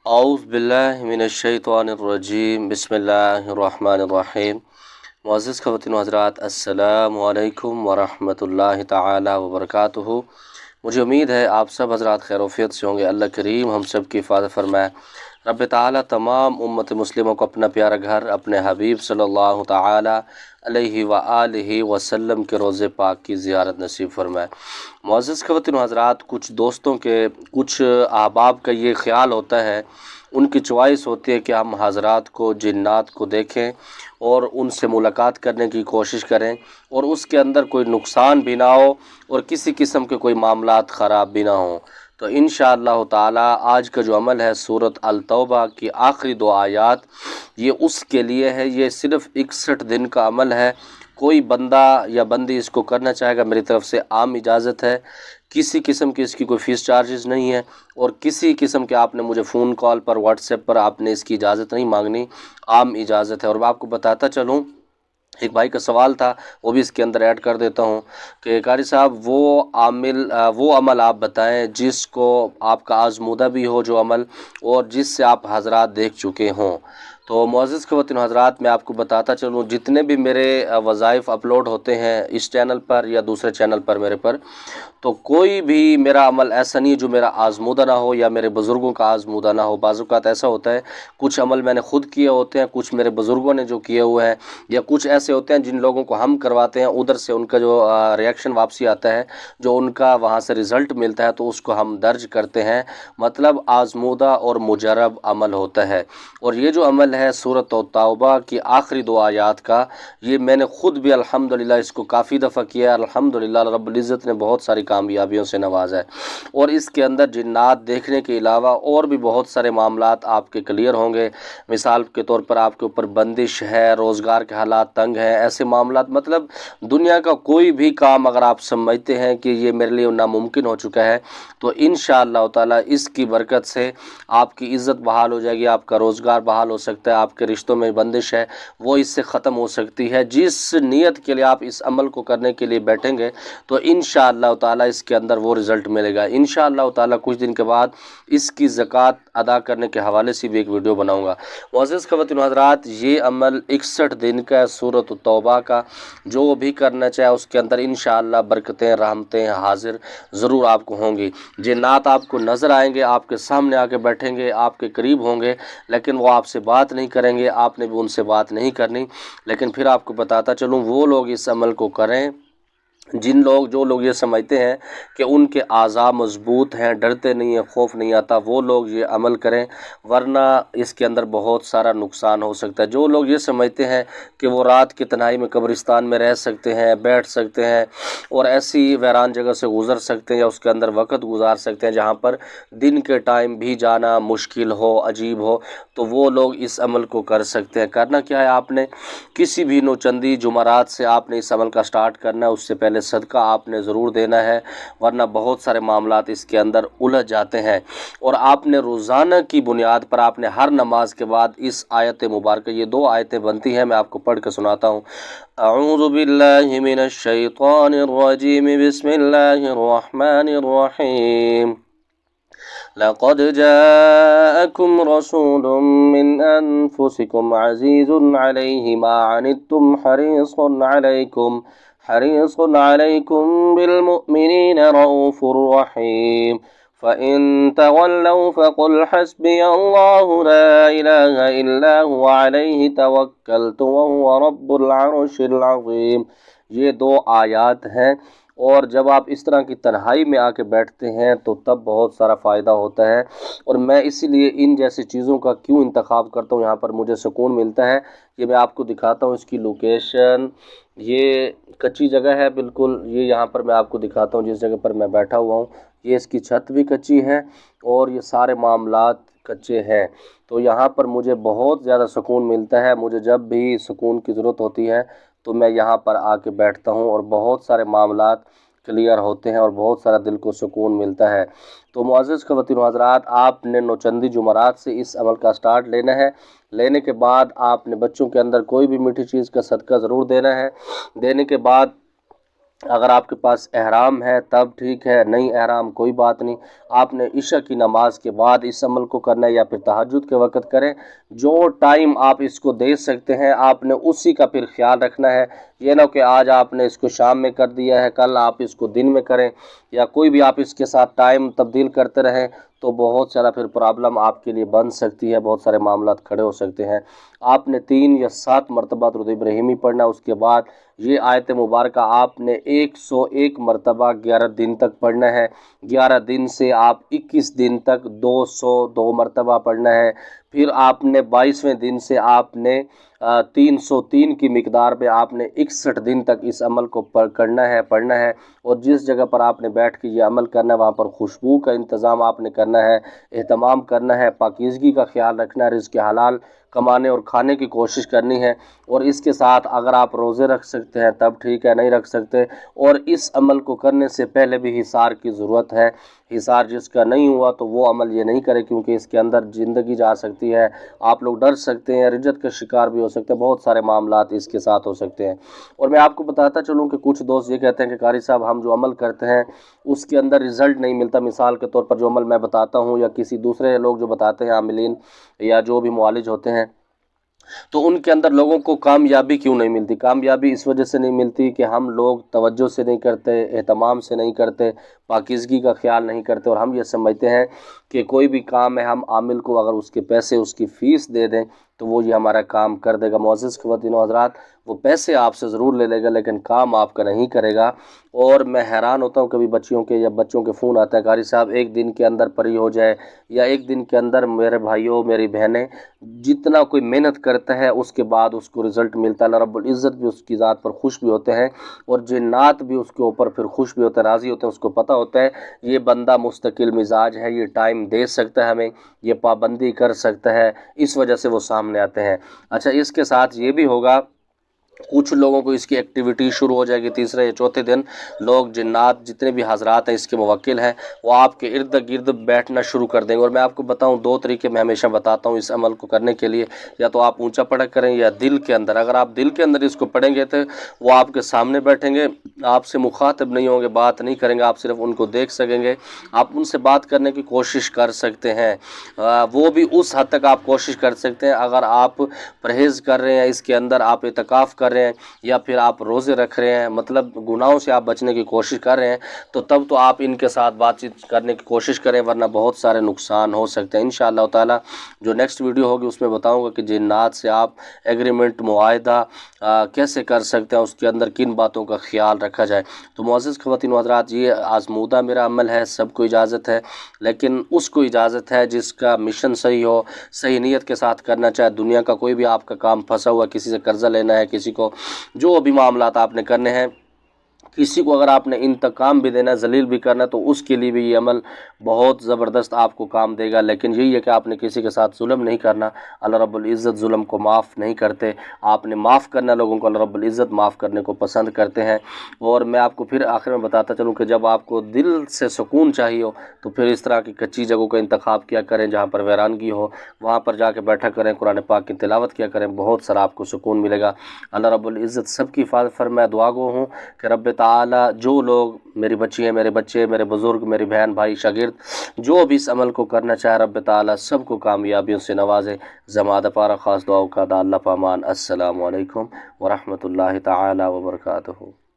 औज़ु बिल्लाहि मिनश्शैतानिर्रजीम बिस्मिल्लाहिर्रहमानिर्रहीम। मुअज़्ज़िज़ ख़वातीन व हज़रात, अस्सलामु अलैकुम व रहमतुल्लाहि तआला व बरकातुहू। मुझे उम्मीद है आप सब हज़रात खैर-ओ-आफ़ियत से होंगे। अल्लाह करीम हम सब की हिफ़ाज़त फरमाए। रब ताला तमाम उम्मत मुस्लिमों को अपना प्यारा घर अपने हबीब सल्लल्लाहु ताला अलैहि व आलिहि वसल्लम के रोज़े पाक की ज़ियारत नसीब फरमाए। मुअज़्ज़िज़ ख़वातीन व हज़रात, कुछ दोस्तों के कुछ अहबाब का ये ख़्याल होता है, उनकी च्वाइस होती है कि हम हज़रात को जिन्नात को देखें और उनसे मुलाकात करने की कोशिश करें और उसके अंदर कोई नुकसान भी ना हो और किसी किस्म के कोई मामलात ख़राब भी ना हो। तो इंशाअल्लाह ताला आज का जो अमल है सूरत अल तौबा की आखिरी 2 आयात, ये उसके लिए है। ये सिर्फ़ 61 दिन का अमल है। कोई बंदा या बंदी इसको करना चाहेगा, मेरी तरफ से आम इजाज़त है। किसी किस्म की इसकी कोई फ़ीस चार्जेस नहीं है और किसी किस्म के आपने मुझे फ़ोन कॉल पर व्हाट्सएप पर आपने इसकी इजाज़त नहीं मांगनी, आम इजाज़त है। और मैं आपको बताता चलूँ, एक भाई का सवाल था, वो भी इसके अंदर ऐड कर देता हूँ कि कारी साहब वो अमल आप बताएं जिसको आपका आज़मूदा भी हो जो अमल, और जिससे आप हज़रात देख चुके हों। तो मुअज़्ज़िज़ ख़वातीन हज़रात, मैं आपको बताता चलूँ, जितने भी मेरे वज़ाइफ़ अपलोड होते हैं इस चैनल पर या दूसरे चैनल पर मेरे पर, तो कोई भी मेरा अमल ऐसा नहीं है जो मेरा आज़मूदा ना हो या मेरे बुज़ुर्गों का आज़मूदा ना हो। बाज़ औक़ात ऐसा होता है, कुछ अमल मैंने ख़ुद किए होते हैं, कुछ मेरे बुज़ुर्गों ने जो किए हुए हैं, या कुछ ऐसे होते हैं जिन लोगों को हम करवाते हैं, उधर से उनका जो रिएक्शन वापसी आता है, जो उनका वहाँ से रिज़ल्ट मिलता है, तो उसको हम दर्ज करते हैं। मतलब आज़मूदा और मुजरब अमल होता है। और ये जो अमल है सूरत तौबा की आखिरी 2 आयात का, ये मैंने ख़ुद भी अल्हम्दुलिल्लाह इसको काफ़ी दफ़ा किया है। अल्हम्दुलिल्लाह रब्बुल इज़्ज़त ने बहुत सारी कामयाबियों से नवाजा है। और इसके अंदर जिन्नात देखने के अलावा और भी बहुत सारे मामलात आपके क्लियर होंगे। मिसाल के तौर पर आपके ऊपर बंदिश है, रोज़गार के हालात तंग हैं, ऐसे मामलात, मतलब दुनिया का कोई भी काम अगर आप समझते हैं कि ये मेरे लिए नामुमकिन हो चुका है, तो इंशाअल्लाह ताला इसकी बरकत से आपकी इज़्ज़त बहाल हो जाएगी, आपका रोज़गार बहाल हो सकता है, आपके रिश्तों में बंदिश है वो इससे ख़त्म हो सकती है। जिस नीयत के लिए आप इस अमल को करने के लिए बैठेंगे, तो इंशाअल्लाह ताला इसके अंदर वो रिज़ल्ट मिलेगा। इंशाअल्लाह ताला कुछ दिन के बाद इसकी ज़कात अदा करने के हवाले से भी एक वीडियो बनाऊँगा। मुअज़्ज़िज़ ख़वातीन हज़रात, ये अमल 61 दिन का सूरत तौबा का, जो भी करना चाहे उसके अंदर इंशाअल्लाह बरकतें रहमतें हाजिर ज़रूर आपको होंगी। जिन्नात आपको नज़र आएंगे, आपके सामने आके बैठेंगे, आपके करीब होंगे, लेकिन वो आपसे बात नहीं करेंगे, आपने भी उनसे बात नहीं करनी। लेकिन फिर आपको बताता चलूँ, वो लोग इस अमल को करें जो लोग ये समझते हैं कि उनके आज़ा मज़बूत हैं, डरते नहीं हैं, खौफ नहीं आता, वो लोग ये अमल करें, वरना इसके अंदर बहुत सारा नुकसान हो सकता है। जो लोग ये समझते हैं कि वो रात की तन्हाई में कब्रिस्तान में रह सकते हैं, बैठ सकते हैं और ऐसी वीरान जगह से गुज़र सकते हैं या उसके अंदर वक़्त गुजार सकते हैं जहाँ पर दिन के टाइम भी जाना मुश्किल हो, अजीब हो, तो वो लोग इस अमल को कर सकते हैं। करना क्या है, आपने किसी भी नौचंदी जुमरात से आपने इस अमल का स्टार्ट करना है। उससे पहले सदका आपने ज़रूर देना है, वरना बहुत सारे मामलात इसके अंदर उलझ जाते हैं। और आपने रोज़ाना की बुनियाद पर आपने हर नमाज के बाद इस आयत मुबारक, ये 2 आयतें बनती हैं, मैं आपको पढ़ कर सुनाता हूँ। अऊज़ु बिल्लाहि मिनश शैतानिर रजीम, बिस्मिल्लाहिर रहमानिर रहीम। लक़द जाअकुम रसूलुम मिन अनफुसिकुम अज़ीज़ुन अलैहि मा अनित्तुम हरीसुन अलैकुम बिलमुमिनीना रऊफ़ुर रहीम। फ़इन तवल्लव फ़क़ुल हस्बियल्लाहु ला इलाहा इल्ला हुवा अलैहि तवक्कलतु व हुवा रब्बुल अर्शिल अज़ीम। ये 2 आयात हैं। और जब आप इस तरह की तन्हाई में आके बैठते हैं तो तब बहुत सारा फ़ायदा होता है। और मैं इसीलिए इन जैसी चीज़ों का क्यों इंतखाब करता हूँ, यहाँ पर मुझे सुकून मिलता है। ये मैं आपको दिखाता हूँ इसकी लोकेशन। ये कच्ची जगह है बिल्कुल, ये यहाँ पर मैं आपको दिखाता हूँ जिस जगह पर मैं बैठा हुआ हूँ। ये इसकी छत भी कच्ची है और ये सारे मामलात कच्चे हैं। तो यहाँ पर मुझे बहुत ज़्यादा सुकून मिलता है। मुझे जब भी सुकून की ज़रूरत होती है तो मैं यहाँ पर आके बैठता हूँ और बहुत सारे मामलात क्लियर होते हैं और बहुत सारा दिल को सुकून मिलता है। तो मुअज़्ज़िज़ ख़वातीन व हज़रात, आपने नौचंदी जुमरात से इस अमल का स्टार्ट लेना है। लेने के बाद आपने बच्चों के अंदर कोई भी मीठी चीज़ का सदका ज़रूर देना है। देने के बाद اگر آپ کے پاس احرام ہے تب ٹھیک ہے، نہیں احرام کوئی بات نہیں، آپ نے عشاء کی نماز کے بعد اس عمل کو کرنا ہے یا پھر تہجد کے وقت کریں۔ جو ٹائم آپ اس کو دے سکتے ہیں آپ نے اسی کا پھر خیال رکھنا ہے، یہ نہ کہ آج آپ نے اس کو شام میں کر دیا ہے کل آپ اس کو دن میں کریں، یا کوئی بھی آپ اس کے ساتھ ٹائم تبدیل کرتے رہیں تو بہت سارا پھر پرابلم آپ کے لیے بن سکتی ہے، بہت سارے معاملات کھڑے ہو سکتے ہیں۔ آپ نے 3 یا 7 مرتبہ درود ابراہیمی پڑھنا، اس کے بعد یہ آیت مبارکہ آپ نے 101 مرتبہ 11 دن تک پڑھنا ہے، 11 دن سے آپ 21 دن تک 202 مرتبہ پڑھنا ہے، پھر آپ نے 22ویں دن سے آپ نے 303 کی مقدار پہ آپ نے 61 دن تک اس عمل کو پڑھنا ہے، اور جس جگہ پر آپ نے بیٹھ کے یہ عمل کرنا ہے وہاں پر خوشبو کا انتظام آپ نے کرنا ہے، اہتمام کرنا ہے، پاکیزگی کا خیال رکھنا ہے، رزق حلال کمانے اور کھانے کی کوشش کرنی ہے، اور اس کے ساتھ اگر آپ روزے رکھ سکتے ہیں تب ٹھیک ہے، نہیں رکھ سکتے، اور اس عمل کو کرنے سے پہلے بھی حصار کی ضرورت ہے۔ حصار جس کا نہیں ہوا تو وہ عمل یہ نہیں کرے، کیونکہ اس کے اندر زندگی جا سکتی ہے، آپ لوگ ڈر سکتے ہیں، رجت کا شکار بھی ہو سکتے ہیں، بہت سارے معاملات اس کے ساتھ ہو سکتے ہیں۔ اور میں آپ کو بتاتا چلوں کہ کچھ دوست یہ کہتے ہیں کہ قاری صاحب ہم جو عمل کرتے ہیں اس کے اندر رزلٹ نہیں ملتا، مثال کے طور پر جو عمل میں بتاتا ہوں یا کسی دوسرے لوگ جو بتاتے ہیں عاملین یا جو بھی معالج ہوتے ہیں، تو ان کے اندر لوگوں کو کامیابی کیوں نہیں ملتی؟ کامیابی اس وجہ سے نہیں ملتی کہ ہم لوگ توجہ سے نہیں کرتے، اہتمام سے نہیں کرتے، پاکیزگی کا خیال نہیں کرتے، اور ہم یہ سمجھتے ہیں کہ کوئی بھی کام ہے ہم عامل کو اگر اس کے پیسے اس کی فیس دے دیں تو وہ یہ ہمارا کام کر دے گا۔ معزز خواتین و حضرات، وہ پیسے آپ سے ضرور لے لے گا لیکن کام آپ کا نہیں کرے گا۔ اور میں حیران ہوتا ہوں کبھی بچیوں کے یا بچوں کے فون آتا ہے، قاری صاحب ایک دن کے اندر پری ہو جائے، یا ایک دن کے اندر میرے بھائیوں میری بہنیں جتنا کوئی محنت کرتا ہے اس کے بعد اس کو رزلٹ ملتا ہے، اللہ رب العزت بھی اس کی ذات پر خوش بھی ہوتے ہیں، اور جنات بھی اس کے اوپر پھر خوش بھی ہوتے ہیں، راضی ہوتے ہیں، اس کو پتہ ہوتا ہے یہ بندہ مستقل مزاج ہے، یہ ٹائم دے سکتا ہے ہمیں، یہ پابندی کر سکتا ہے، اس وجہ سے وہ سامنے آتے ہیں۔ اچھا، اس کے ساتھ یہ بھی ہوگا کچھ لوگوں کو اس کی ایکٹیویٹی شروع ہو جائے گی، تیسرے یا چوتھے دن لوگ جنات جتنے بھی حضرات ہیں اس کے موکل ہیں وہ آپ کے ارد گرد بیٹھنا شروع کر دیں گے۔ اور میں آپ کو بتاؤں 2 طریقے میں ہمیشہ بتاتا ہوں اس عمل کو کرنے کے لیے، یا تو آپ اونچا پڑھا کریں یا دل کے اندر۔ اگر آپ دل کے اندر اس کو پڑھیں گے تو وہ آپ کے سامنے بیٹھیں گے، آپ سے مخاطب نہیں ہوں گے، بات نہیں کریں گے، آپ صرف ان کو دیکھ سکیں گے، آپ ان سے بات کرنے کی کوشش کر سکتے ہیں، وہ بھی اس حد تک آپ کوشش کر سکتے ہیں اگر آپ پرہیز کر رہے ہیں، اس کے اندر آپ اعتکاف کر رہے ہیں یا پھر آپ روزے رکھ رہے ہیں، مطلب گناہوں سے آپ بچنے کی کوشش کر رہے ہیں، تو تب تو آپ ان کے ساتھ بات چیت کرنے کی کوشش کریں، ورنہ بہت سارے نقصان ہو سکتے ہیں۔ انشاءاللہ تعالی جو نیکسٹ ویڈیو ہوگی اس میں بتاؤں گا کہ جنات سے آپ ایگریمنٹ معاہدہ کیسے کر سکتے ہیں، اس کے اندر کن باتوں کا خیال رکھا جائے۔ تو معزز خواتین و حضرات، یہ آزمودہ میرا عمل ہے، سب کو اجازت ہے، لیکن اس کو اجازت ہے جس کا مشن صحیح ہو، صحیح نیت کے ساتھ کرنا، چاہے دنیا کا کوئی بھی آپ کا کام پھنسا ہوا، کسی سے قرضہ لینا ہے، کسی کو جو بھی معاملات آپ نے کرنے ہیں، کسی کو اگر آپ نے انتقام بھی دینا ہے، ذلیل بھی کرنا ہے، تو اس کے لیے بھی یہ عمل بہت زبردست آپ کو کام دے گا۔ لیکن یہی ہے کہ آپ نے کسی کے ساتھ ظلم نہیں کرنا، اللہ رب العزت ظلم کو معاف نہیں کرتے، آپ نے معاف کرنا لوگوں کو، اللہ رب العزت معاف کرنے کو پسند کرتے ہیں۔ اور میں آپ کو پھر آخر میں بتاتا چلوں کہ جب آپ کو دل سے سکون چاہیے ہو تو پھر اس طرح کی کچی جگہوں کا انتخاب کیا کریں جہاں پر ویرانگی ہو، وہاں پر جا کے بیٹھا کریں، قرآن پاک کی تلاوت کیا کریں، بہت سارا آپ کو سکون ملے گا۔ اللہ رب العزت سب کی حفاظت فرمائے۔ دعا گو ہوں کہ رب تعالی جو لوگ، میری بچی ہیں، میرے بچے، میرے بزرگ، میری بہن بھائی شاگرد، جو بھی اس عمل کو کرنا چاہے، رب تعالی سب کو کامیابیوں سے نوازے۔ زمادہ پارا خاص دعاؤں کا دا اللہ پامان۔ السلام علیکم ورحمۃ اللہ تعالی وبرکاتہ۔